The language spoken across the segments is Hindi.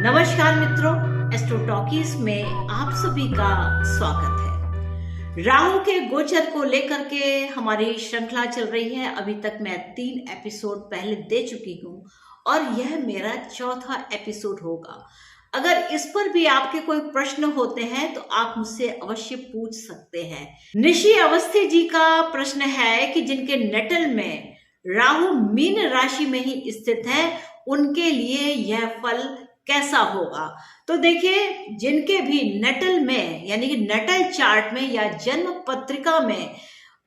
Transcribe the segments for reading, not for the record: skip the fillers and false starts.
नमस्कार मित्रों, एस्ट्रो टॉकीज में आप सभी का स्वागत है। राहु के गोचर को लेकर के हमारी श्रृंखला चल रही है। अभी तक मैं 3 एपिसोड पहले दे चुकी हूँ और यह मेरा चौथा एपिसोड होगा। अगर इस पर भी आपके कोई प्रश्न होते हैं तो आप मुझसे अवश्य पूछ सकते हैं। निशी अवस्थी जी का प्रश्न है कि जिनके नेटल में राहु मीन राशि में ही स्थित है, उनके लिए यह फल कैसा होगा। तो देखिए, जिनके भी नटल में यानी कि नटल चार्ट में या जन्म पत्रिका में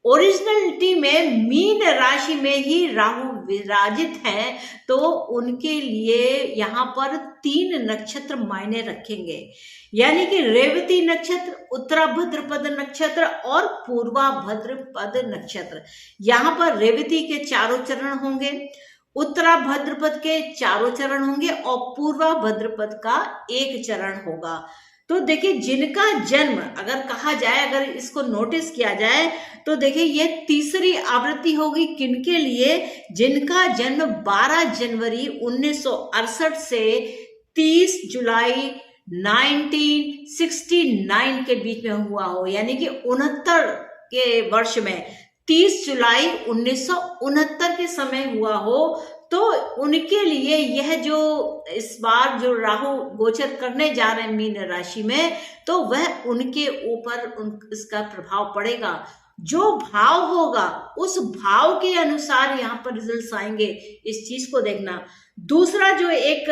ओरिजिनलिटी में मीन राशि में ही राहु विराजित है, तो उनके लिए यहाँ पर 3 नक्षत्र मायने रखेंगे, यानी कि रेवती नक्षत्र, उत्तरा भाद्रपद नक्षत्र और पूर्वा भाद्रपद नक्षत्र। यहाँ पर रेवती के 4 चरण होंगे, उत्तरा भाद्रपद के 4 चरण होंगे और पूर्वा भाद्रपद का 1 चरण होगा। तो देखिए, जिनका जन्म अगर कहा जाए, अगर इसको नोटिस किया जाए तो देखिए ये तीसरी आवृत्ति होगी। किनके लिए? जिनका जन्म 12 जनवरी 1968 से 30 जुलाई 1969 के बीच में हुआ हो, यानी कि 69 के वर्ष में 30 जुलाई 1969 के समय हुआ हो, तो उनके लिए यह जो इस बार जो राहु गोचर करने जा रहे हैं मीन राशि में, तो वह उनके ऊपर इसका प्रभाव पड़ेगा। जो भाव होगा उस भाव के अनुसार यहाँ पर रिजल्ट्स आएंगे, इस चीज को देखना। दूसरा जो एक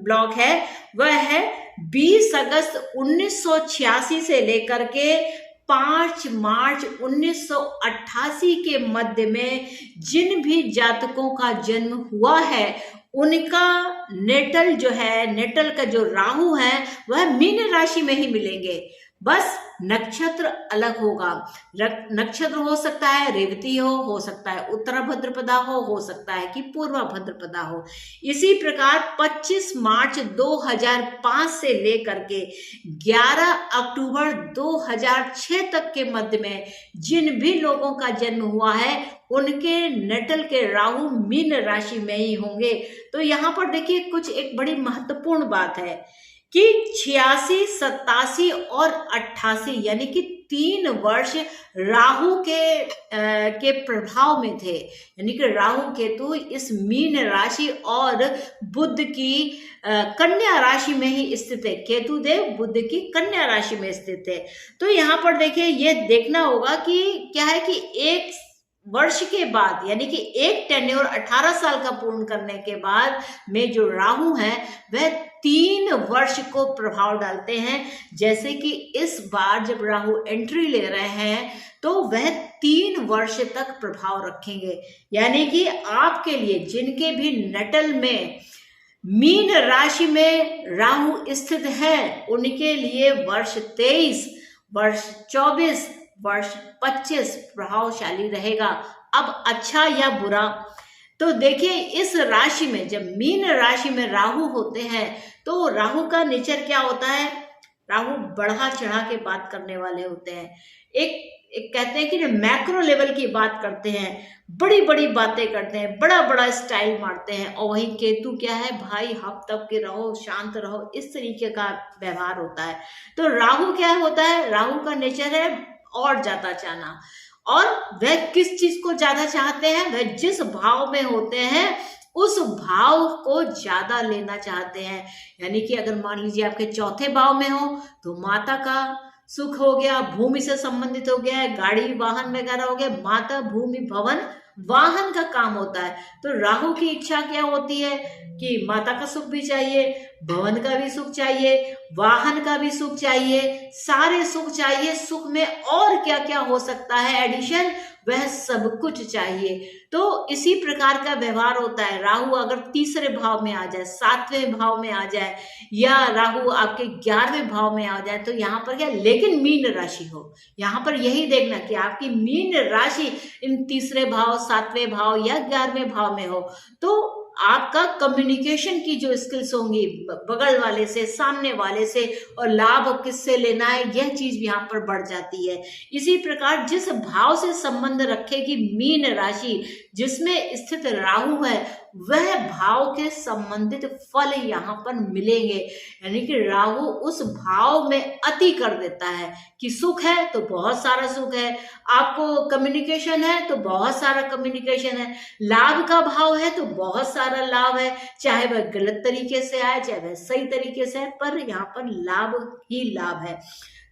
ब्लॉक है वह है 20 अगस्त 1986 से लेकर के 5 मार्च 1988 के मध्य में जिन भी जातकों का जन्म हुआ है, उनका नेटल जो है, नेटल का जो राहु है वह मीन राशि में ही मिलेंगे। बस नक्षत्र अलग होगा। नक्षत्र हो सकता है रेवती हो सकता है उत्तरा भाद्रपदा हो सकता है कि पूर्वा भाद्रपदा हो। इसी प्रकार 25 मार्च 2005 से लेकर के 11 अक्टूबर 2006 तक के मध्य में जिन भी लोगों का जन्म हुआ है, उनके नेटल के राहु मीन राशि में ही होंगे। तो यहाँ पर देखिए, कुछ एक बड़ी महत्वपूर्ण बात है कि 86, 87 और 88 यानी कि 3 वर्ष राहु के प्रभाव में थे, यानी कि राहु केतु इस मीन राशि और बुध की कन्या राशि में ही स्थित है। केतु देव बुध की कन्या राशि में स्थित है। तो यहाँ पर देखिए, ये देखना होगा कि क्या है कि 1 वर्ष के बाद, यानी कि एक टेन्योर 18 साल का पूर्ण करने के बाद में जो राहु है वह 3 वर्ष को प्रभाव डालते हैं। जैसे कि इस बार जब राहु एंट्री ले रहे हैं तो वह 3 वर्ष तक प्रभाव रखेंगे, यानी कि आपके लिए जिनके भी नटल में मीन राशि में राहु स्थित है, उनके लिए वर्ष 23, वर्ष 24, वर्ष 25 प्रभावशाली रहेगा। अब अच्छा या बुरा, तो देखिए इस राशि में जब मीन राशि में राहु होते हैं तो राहु का नेचर क्या होता है? राहु बढ़ा चढ़ा के बात करने वाले होते हैं। एक कहते हैं कि मैक्रो लेवल की बात करते हैं, बड़ी बड़ी बातें करते हैं, बड़ा बड़ा स्टाइल मारते हैं। और वही केतु क्या है? भाई हप तप के रहो, शांत रहो, इस तरीके का व्यवहार होता है। तो राहु क्या होता है? राहु का नेचर है और ज्यादा चाहना। और वह किस चीज को ज्यादा चाहते हैं? वह जिस भाव में होते हैं उस भाव को ज्यादा लेना चाहते हैं। यानी कि अगर मान लीजिए आपके 4थे भाव में हो तो माता का सुख हो गया, भूमि से संबंधित हो गया है, गाड़ी वाहन वगैरह हो गया, माता भूमि भवन वाहन का काम होता है। तो राहु की इच्छा क्या होती है कि माता का सुख भी चाहिए, भवन का भी सुख चाहिए, वाहन का भी सुख चाहिए, सारे सुख चाहिए। सुख में और क्या क्या हो सकता है एडिशन, वह सब कुछ चाहिए। तो इसी प्रकार का व्यवहार होता है। राहु अगर 3रे भाव में आ जाए, 7वें भाव में आ जाए, या राहु आपके 11वें भाव में आ जाए, तो यहाँ पर क्या, लेकिन मीन राशि हो। यहाँ पर यही देखना कि आपकी मीन राशि इन 3रे भाव, 7वें भाव या 11वें भाव में हो, तो आपका कम्युनिकेशन की जो स्किल्स होंगी बगल वाले से, सामने वाले से, और लाभ किससे लेना है, यह चीज भी यहाँ पर बढ़ जाती है। इसी प्रकार जिस भाव से संबंध रखेगी मीन राशि जिसमें स्थित राहु है, वह भाव के संबंधित फल यहाँ पर मिलेंगे। यानी कि राहु उस भाव में अति कर देता है कि सुख है तो बहुत सारा सुख है, आपको कम्युनिकेशन है तो बहुत सारा कम्युनिकेशन है, लाभ का भाव है तो बहुत सारा लाभ है, चाहे वह गलत तरीके से आए चाहे वह सही तरीके से आए, पर यहाँ पर लाभ ही लाभ है।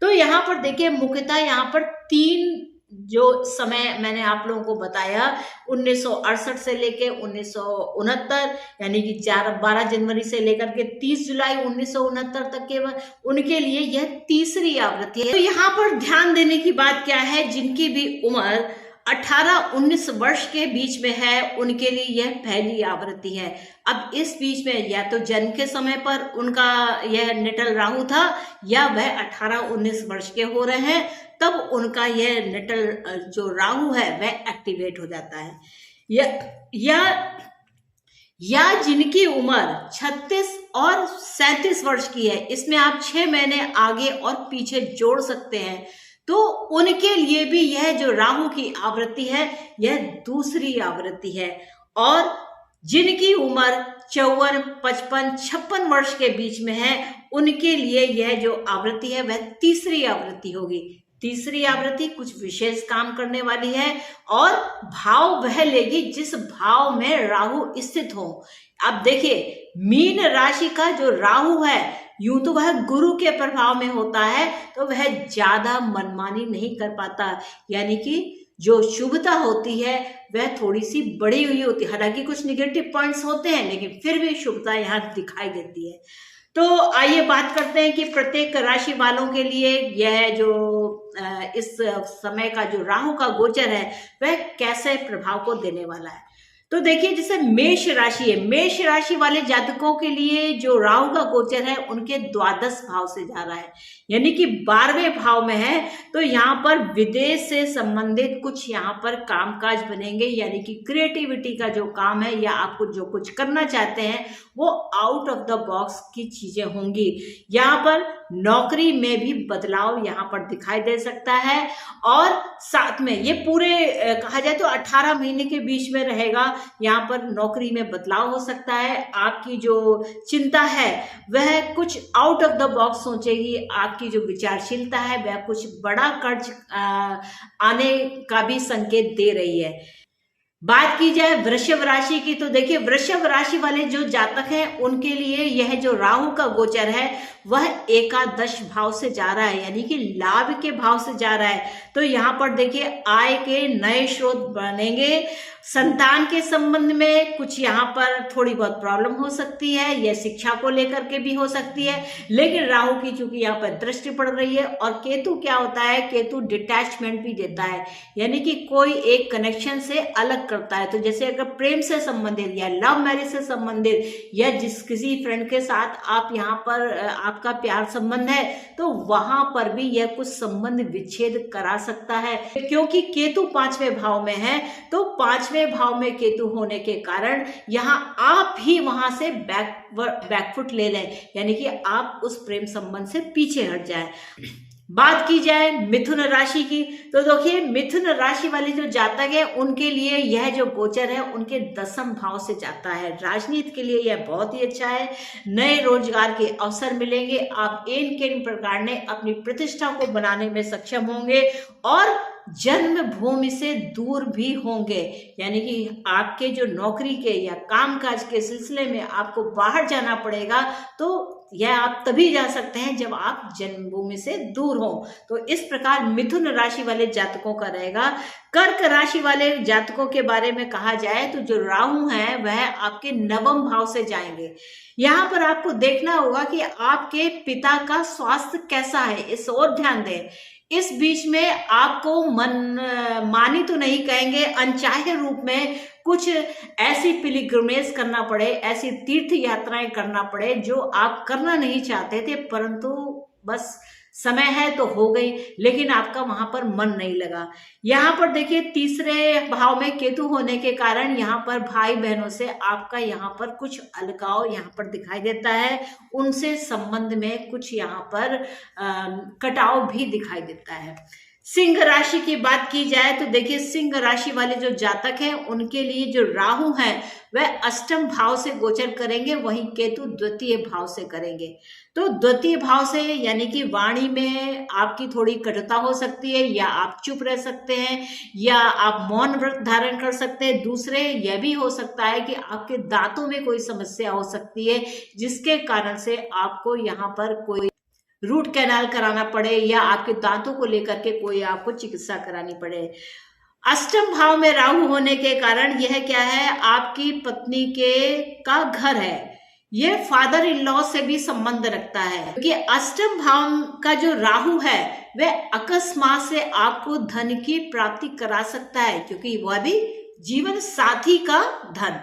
तो यहाँ पर देखिए मुख्यतः यहाँ पर 3 जो समय मैंने आप लोगों को बताया 1968 से लेके 1969, यानी कि 12 जनवरी से लेकर के 30 जुलाई 1969 तक के, उनके लिए यह तीसरी आवृत्ति है। तो यहाँ पर ध्यान देने की बात क्या है, जिनकी भी उम्र 18-19 वर्ष के बीच में है उनके लिए यह पहली आवृत्ति है। अब इस बीच में या तो जन्म के समय पर उनका यह निटल राहु था, या वह 18-19 वर्ष के हो रहे हैं तब उनका यह निटल जो राहु है वह एक्टिवेट हो जाता है। या जिनकी उम्र 36 और 37 वर्ष की है, इसमें आप 6 महीने आगे और पीछे जोड़ सकते हैं, तो उनके लिए भी यह जो राहु की आवृत्ति है यह दूसरी आवृत्ति है। और जिनकी उम्र 54, 55, 56 वर्ष के बीच में है, उनके लिए यह जो आवृत्ति है वह तीसरी आवृत्ति होगी। तीसरी आवृत्ति कुछ विशेष काम करने वाली है और भाव वह लेगी जिस भाव में राहु स्थित हो। अब देखिए मीन राशि का जो राहु है, यूं तो वह गुरु के प्रभाव में होता है, तो वह ज्यादा मनमानी नहीं कर पाता, यानी कि जो शुभता होती है वह थोड़ी सी बढ़ी हुई होती है। हालांकि कुछ निगेटिव पॉइंट्स होते हैं लेकिन फिर भी शुभता यहाँ दिखाई देती है। तो आइए बात करते हैं कि प्रत्येक राशि वालों के लिए यह जो इस समय का जो राहु का गोचर है वह कैसे प्रभाव को देने वाला है। तो देखिए जैसे मेष राशि है, मेष राशि वाले जातकों के लिए जो राहु का गोचर है उनके द्वादश भाव से जा रहा है, यानी कि 12वें भाव में है। तो यहाँ पर विदेश से संबंधित कुछ यहाँ पर कामकाज बनेंगे, यानी कि क्रिएटिविटी का जो काम है या आपको जो कुछ करना चाहते हैं वो आउट ऑफ द बॉक्स की चीजें होंगी। यहाँ पर नौकरी में भी बदलाव यहाँ पर दिखाई दे सकता है, और साथ में ये पूरे कहा जाए तो 18 महीने के बीच में रहेगा। यहाँ पर नौकरी में बदलाव हो सकता है, आपकी जो चिंता है वह कुछ आउट ऑफ द बॉक्स सोचेगी, आपकी जो विचारशीलता है वह कुछ बड़ा कर्ज आने का भी संकेत दे रही है। बात की जाए वृषभ राशि की, तो देखिए वृषभ राशि वाले जो जातक हैं उनके लिए यह जो राहु का गोचर है वह एकादश भाव से जा रहा है, यानी कि लाभ के भाव से जा रहा है। तो यहाँ पर देखिए आय के नए स्रोत बनेंगे, संतान के संबंध में कुछ यहाँ पर थोड़ी बहुत प्रॉब्लम हो सकती है, यह शिक्षा को लेकर के भी हो सकती है, लेकिन राहु की चूंकि यहाँ पर दृष्टि पड़ रही है, और केतु क्या होता है, केतु डिटैचमेंट भी देता है, यानी कि कोई एक कनेक्शन से अलग करता है। तो जैसे अगर प्रेम से संबंधित या लव मैरिज से संबंधित या किसी फ्रेंड के साथ आप यहाँ पर आपका प्यार संबंध है, तो वहां पर भी यह कुछ संबंध विच्छेद करा सकता है, क्योंकि केतु 5वें भाव में है। तो 5वें भाव में केतु होने के कारण यहाँ आप ही वहां से बैकफुट ले लें, यानी कि आप उस प्रेम संबंध से पीछे हट जाएं। बात की जाए मिथुन राशि की, तो देखिए मिथुन राशि वाले जो जातक है उनके लिए यह जो गोचर है उनके 10वें भाव से जाता है। राजनीति के लिए यह बहुत ही अच्छा है, नए रोजगार के अवसर मिलेंगे, आप इन प्रकार ने अपनी प्रतिष्ठा को बनाने में सक्षम होंगे और जन्मभूमि से दूर भी होंगे, यानी कि आपके जो नौकरी के या कामकाज के सिलसिले में आपको बाहर जाना पड़ेगा, तो यह आप तभी जा सकते हैं जब आप जन्मभूमि से दूर हो। तो इस प्रकार मिथुन राशि वाले जातकों का रहेगा। कर्क राशि वाले जातकों के बारे में कहा जाए तो जो राहु है वह आपके 9वें भाव से जाएंगे। यहाँ पर आपको देखना होगा कि आपके पिता का स्वास्थ्य कैसा है, इस ओर ध्यान दें। इस बीच में आपको मानी तो नहीं कहेंगे, अनचाहे रूप में कुछ ऐसी पिलग्रिमेज करना पड़े, ऐसी तीर्थ यात्राएं करना पड़े जो आप करना नहीं चाहते थे, परंतु बस समय है तो हो गई, लेकिन आपका वहां पर मन नहीं लगा। यहाँ पर देखिए तीसरे भाव में केतु होने के कारण यहाँ पर भाई बहनों से आपका यहाँ पर कुछ अलगाव यहाँ पर दिखाई देता है, उनसे संबंध में कुछ यहाँ पर कटाव भी दिखाई देता है। सिंह राशि की बात की जाए तो देखिए सिंह राशि वाले जो जातक हैं उनके लिए जो राहु हैं वह अष्टम भाव से गोचर करेंगे, वहीं केतु द्वितीय भाव से करेंगे। तो द्वितीय भाव से यानी कि वाणी में आपकी थोड़ी कटुता हो सकती है, या आप चुप रह सकते हैं, या आप मौन व्रत धारण कर सकते हैं। दूसरे यह भी हो सकता है कि आपके दांतों में कोई समस्या हो सकती है, जिसके कारण से आपको यहाँ पर कोई रूट कैनाल कराना पड़े, या आपके दांतों को लेकर के कोई आपको चिकित्सा करानी पड़े। अष्टम भाव में राहु होने के कारण यह क्या है, आपकी पत्नी के का घर है, यह फादर इन लॉ से भी संबंध रखता है, क्योंकि अष्टम भाव का जो राहु है वह अकस्मात से आपको धन की प्राप्ति करा सकता है, क्योंकि वह भी जीवन साथी का धन।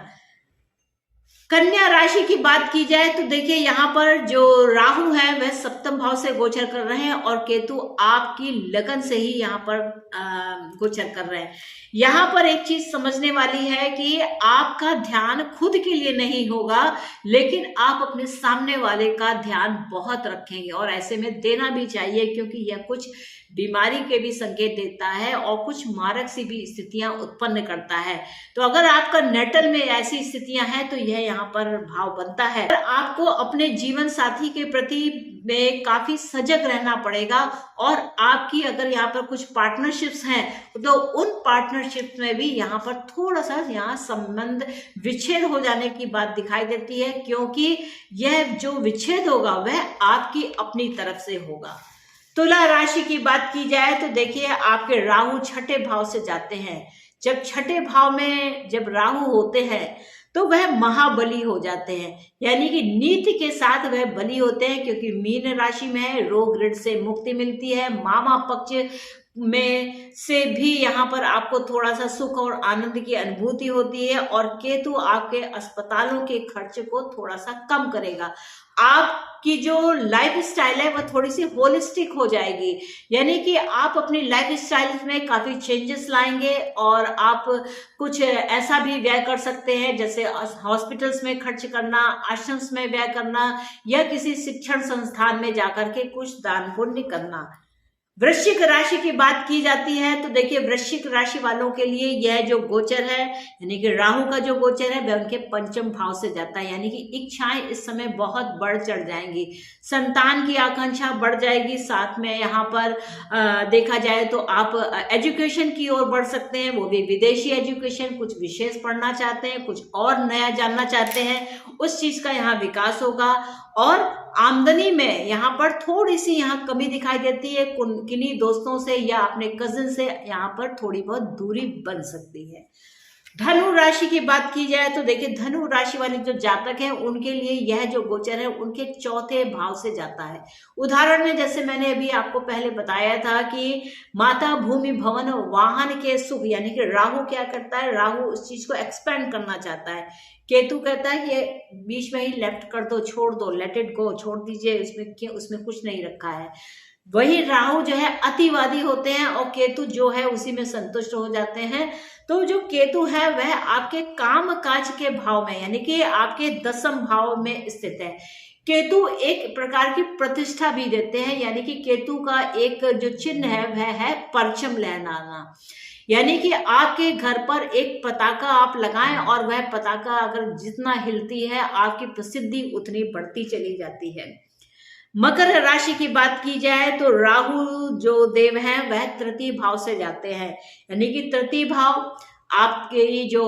कन्या राशि की बात की जाए तो देखिए यहाँ पर जो राहु है वह सप्तम भाव से गोचर कर रहे हैं, और केतु आपकी लगन से ही यहाँ पर गोचर कर रहे हैं। यहाँ पर एक चीज समझने वाली है कि आपका ध्यान खुद के लिए नहीं होगा, लेकिन आप अपने सामने वाले का ध्यान बहुत रखेंगे, और ऐसे में देना भी चाहिए, क्योंकि यह कुछ बीमारी के भी संकेत देता है और कुछ मारक सी भी स्थितियां उत्पन्न करता है। तो अगर आपका नेटल में ऐसी स्थितियां हैं तो यह यहाँ पर भाव बनता है। आपको अपने जीवन साथी के प्रति में काफी सजग रहना पड़ेगा, और आपकी अगर यहाँ पर कुछ पार्टनरशिप्स हैं तो उन पार्टनरशिप में भी यहाँ पर थोड़ा सा यहाँ संबंध विच्छेद हो जाने की बात दिखाई देती है, क्योंकि यह जो विच्छेद होगा वह आपकी अपनी तरफ से होगा। तुला राशि की बात की जाए तो देखिए आपके राहु छठे भाव से जाते हैं। जब छठे भाव में जब राहु होते हैं तो वह महाबली हो जाते हैं, यानी कि नीति के साथ वह बली होते हैं, क्योंकि मीन राशि में है, रोग ऋण से मुक्ति मिलती है, मामा पक्ष में से भी यहाँ पर आपको थोड़ा सा सुख और आनंद की अनुभूति होती है, और केतु आपके अस्पतालों के खर्च को थोड़ा सा कम करेगा। आपकी जो लाइफ स्टाइल है वह थोड़ी सी होलिस्टिक हो जाएगी, यानी कि आप अपनी लाइफ स्टाइल में काफी चेंजेस लाएंगे, और आप कुछ ऐसा भी व्यय कर सकते हैं जैसे हॉस्पिटल्स में खर्च करना, आश्रम्स में व्यय करना, या किसी शिक्षण संस्थान में जाकर के कुछ दान पुण्य करना। वृश्चिक राशि की बात की जाती है तो देखिए वृश्चिक राशि वालों के लिए यह जो गोचर है, यानी कि राहु का जो गोचर है वह उनके पंचम भाव से जाता है, यानी कि इच्छाएं इस समय बहुत बढ़ चढ़ जाएंगी, संतान की आकांक्षा बढ़ जाएगी। साथ में यहाँ पर देखा जाए तो आप एजुकेशन की ओर बढ़ सकते हैं, वो भी विदेशी एजुकेशन, कुछ विशेष पढ़ना चाहते हैं, कुछ और नया जानना चाहते हैं, उस चीज का यहाँ विकास होगा। और आमदनी में यहाँ पर थोड़ी सी यहाँ कमी दिखाई देती है, किन्हीं दोस्तों से या अपने कजिन से यहाँ पर थोड़ी बहुत दूरी बन सकती है। धनु राशि की बात की जाए तो देखिए धनु राशि वाले जो जातक हैं उनके लिए यह जो गोचर है उनके चौथे भाव से जाता है। उदाहरण में जैसे मैंने अभी आपको पहले बताया था कि माता, भूमि, भवन, वाहन के सुख, यानी कि राहु क्या करता है, राहु उस चीज को एक्सपेंड करना चाहता है। केतु कहता है कि बीच में ही लेफ्ट कर दो, छोड़ दो, लेट इट गो, छोड़ दीजिए, उसमें कुछ नहीं रखा है। वही राहु जो है अतिवादी होते हैं और केतु जो है उसी में संतुष्ट हो जाते हैं। तो जो केतु है वह आपके काम काज के भाव में, यानी कि आपके दसम भाव में स्थित है। केतु एक प्रकार की प्रतिष्ठा भी देते हैं, यानी कि केतु का एक जो चिन्ह है वह है परचम लहराना, यानी कि आपके घर पर एक पताका आप लगाएं और वह पताका अगर जितना हिलती है आपकी प्रसिद्धि उतनी बढ़ती चली जाती है। मकर राशि की बात की जाए तो राहु जो देव हैं वह तृतीय भाव से जाते हैं, यानी कि तृतीय भाव आपके जो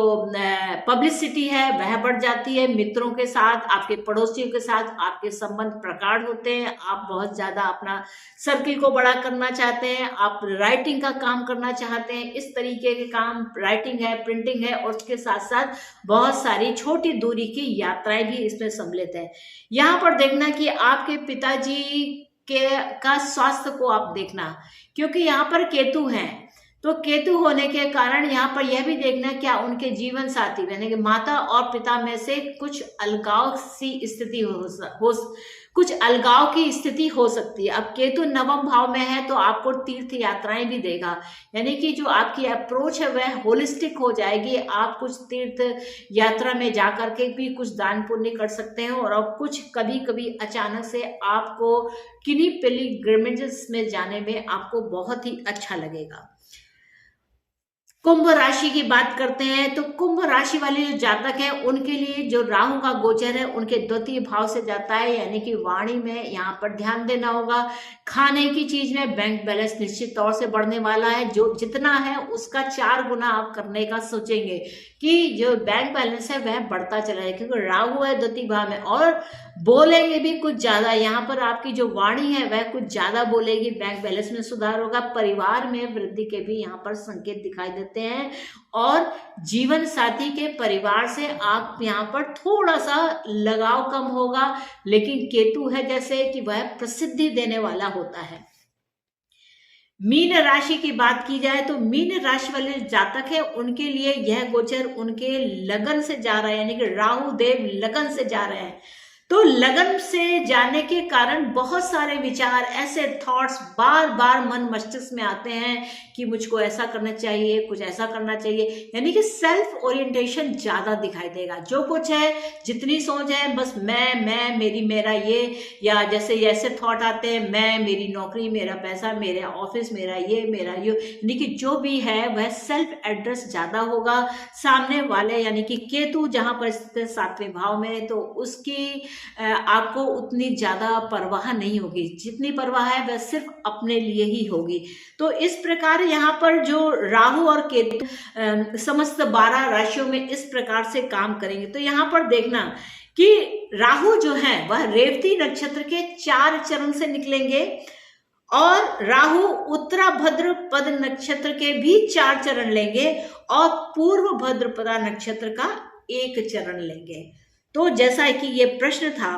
पब्लिसिटी है वह बढ़ जाती है, मित्रों के साथ, आपके पड़ोसियों के साथ आपके संबंध प्रगाढ़ होते हैं, आप बहुत ज्यादा अपना सर्किल को बड़ा करना चाहते हैं, आप राइटिंग का काम करना चाहते हैं, इस तरीके के काम, राइटिंग है, प्रिंटिंग है, और उसके साथ साथ बहुत सारी छोटी दूरी की यात्राएं भी इसमें सम्मिलित है। यहाँ पर देखना कि आपके पिताजी का स्वास्थ्य को आप देखना, क्योंकि यहाँ पर केतु हैं, तो केतु होने के कारण यहाँ पर यह भी देखना क्या उनके जीवन साथी यानी कि माता और पिता में से कुछ अलगाव सी स्थिति कुछ अलगाव की स्थिति हो सकती है। अब केतु नवम भाव में है तो आपको तीर्थ यात्राएं भी देगा, यानी कि जो आपकी अप्रोच है वह होलिस्टिक हो जाएगी। आप कुछ तीर्थ यात्रा में जाकर के भी कुछ दान पुण्य कर सकते हैं, और अब कुछ कभी कभी अचानक से आपको किन्हीं पिलग्रिमेजेस में जाने में आपको बहुत ही अच्छा लगेगा। कुंभ राशि की बात करते हैं तो कुंभ राशि वाले जो जातक हैं उनके लिए जो राहु का गोचर है उनके द्वितीय भाव से जाता है, यानी कि वाणी में यहाँ पर ध्यान देना होगा। खाने की चीज में बैंक बैलेंस निश्चित तौर से बढ़ने वाला है, जो जितना है उसका 4 गुना आप करने का सोचेंगे कि जो बैंक बैलेंस है वह बढ़ता चला है, क्योंकि राहु है द्वितीय भाव में, और बोलेंगे भी कुछ ज्यादा। यहाँ पर आपकी जो वाणी है वह कुछ ज्यादा बोलेगी, बैंक बैलेंस में सुधार होगा, परिवार में वृद्धि के भी यहाँ पर संकेत दिखाई देते हैं, और जीवन साथी के परिवार से आप यहाँ पर थोड़ा सा लगाव कम होगा। लेकिन केतु है जैसे कि वह प्रसिद्धि देने वाला होता है। मीन राशि की बात की जाए तो मीन राशि वाले जातक है उनके लिए यह गोचर उनके लगन से जा रहा है, यानी कि राहु देव लगन से जा रहे हैं। तो लगन से जाने के कारण बहुत सारे विचार, ऐसे थॉट्स बार बार मन मस्तिष्क में आते हैं कि मुझको ऐसा करना चाहिए, कुछ ऐसा करना चाहिए, यानी कि सेल्फ ओरिएंटेशन ज्यादा दिखाई देगा। जो कुछ है, जितनी सोच है, बस मैं मेरी मेरा ये, या जैसे ऐसे थॉट आते हैं मैं, मेरी नौकरी, मेरा पैसा, मेरा ऑफिस, मेरा ये, यानी कि जो भी है वह सेल्फ एड्रेस ज्यादा होगा। सामने वाले यानी कि केतु जहां पर स्थित 7वें भाव में, तो उसकी आपको उतनी ज्यादा परवाह नहीं होगी, जितनी परवाह है वह सिर्फ अपने लिए ही होगी। तो इस प्रकार यहाँ पर जो राहु और केतु समस्त 12 राशियों में इस प्रकार से काम करेंगे। तो यहाँ पर देखना कि राहु जो है वह रेवती नक्षत्र के 4 चरण से निकलेंगे, और राहु उत्तराभद्र पद नक्षत्र के भी 4 चरण लेंगे, और पूर्व भद्रपदा नक्षत्र का 1 चरण लेंगे। तो जैसा कि ये प्रश्न था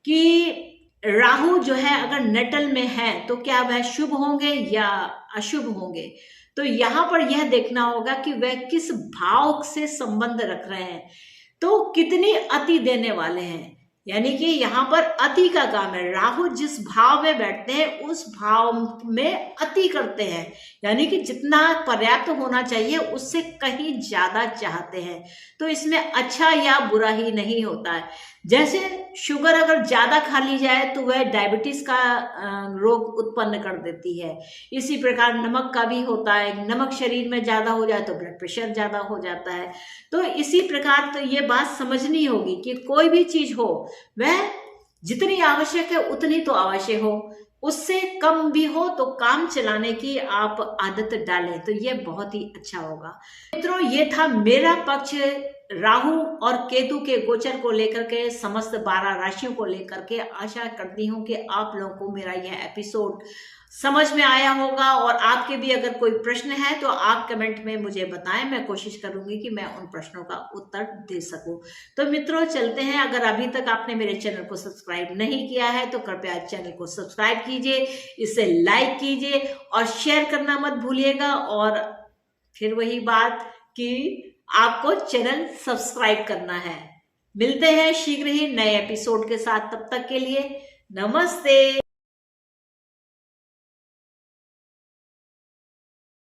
कि राहु जो है अगर नटल में है तो क्या वह शुभ होंगे या अशुभ होंगे, तो यहाँ पर यह देखना होगा कि वह किस भाव से संबंध रख रहे हैं, तो कितनी अति देने वाले हैं। यानी कि यहाँ पर अति का काम है, राहु जिस भाव में बैठते हैं उस भाव में अति करते हैं, यानी कि जितना पर्याप्त होना चाहिए उससे कहीं ज्यादा चाहते हैं। तो इसमें अच्छा या बुरा ही नहीं होता है। जैसे शुगर अगर ज्यादा खा ली जाए तो वह डायबिटीज का रोग उत्पन्न कर देती है, इसी प्रकार नमक का भी होता है, नमक शरीर में ज्यादा हो जाए तो ब्लड प्रेशर ज्यादा हो जाता है। तो इसी प्रकार तो ये बात समझनी होगी कि कोई भी चीज हो वह जितनी आवश्यक है उतनी तो अवश्य हो, उससे कम भी हो तो काम चलाने की आप आदत डालें, तो ये बहुत ही अच्छा होगा। मित्रों, ये था मेरा पक्ष राहु और केतु के गोचर को लेकर के, समस्त 12 राशियों को लेकर के। आशा करती हूँ कि आप लोगों को मेरा यह एपिसोड समझ में आया होगा, और आपके भी अगर कोई प्रश्न है तो आप कमेंट में मुझे बताएं, मैं कोशिश करूंगी कि मैं उन प्रश्नों का उत्तर दे सकूं। तो मित्रों चलते हैं। अगर अभी तक आपने मेरे चैनल को सब्सक्राइब नहीं किया है तो कृपया चैनल को सब्सक्राइब कीजिए, इसे लाइक कीजिए और शेयर करना मत भूलिएगा। और फिर वही बात कि आपको चैनल सब्सक्राइब करना है। मिलते हैं शीघ्र ही नए एपिसोड के साथ, तब तक के लिए नमस्ते।